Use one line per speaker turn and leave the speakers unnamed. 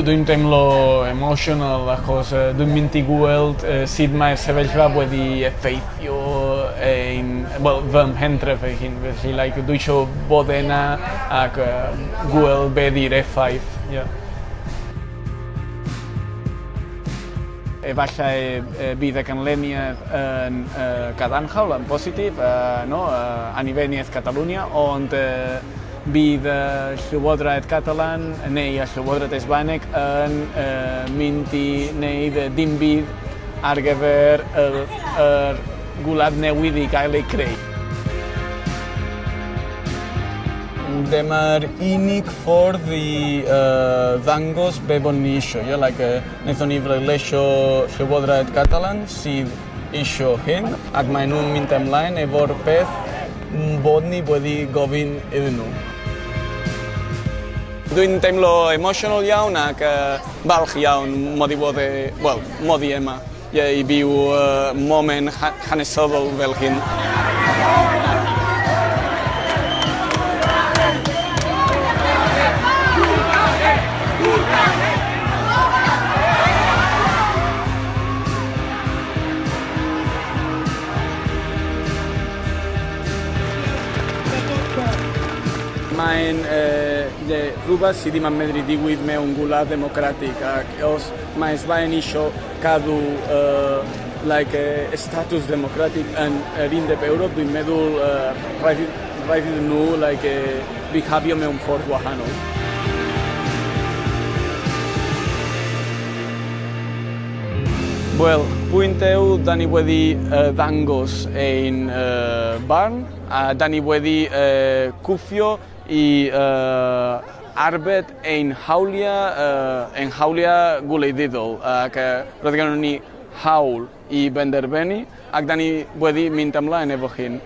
Dwi'n teimlo emotional achos dwi'n mynd i gweld sut mae'r sefyllfa wedi effeithio fy mhentref ei hun. Felly dwi isio bod yna ac gweld beth yw'r effaith. Efallai bydd y canlyniad yn gadarnhaol, yn positif, a annibyniaeth Catalunya, ond bydd y Llywodraeth Catalan neu y Llywodraeth Esboneg yn mynd i wneud dim byd ar gyfer yr gwlad newydd i gael ei creu. Dyma'r unig ffordd i ddangos be bod ni isio. Wnaethon ni bleidleisio Llywodraeth Catalan sydd isio hyn, ac maen nhw'n mynd ymlaen efo'r peth bod ni wedi gofyn iddyn nhw. Dwi'n teimlo emotional iawn ac falch iawn mod i yma i byw moment hanesyddol fel hyn. Mae'n rhywbeth sydd ddim yn medru digwydd mewn gwlad democràtic ac os mae Esboneg isio cadw statws democràtic yn yr Undeb Ewrop, dwi'n meddwl rhaid iddyn nhw bihafio mewn ffordd wahanol. Wel, pwynt yw, da ni wedi ddangos ein barn a da ni wedi cwffio i arbed ein hawliau gwleidyddol ac roedd ganddon ni hawl i benderfynu ac da ni wedi mynd ymlaen efo hyn.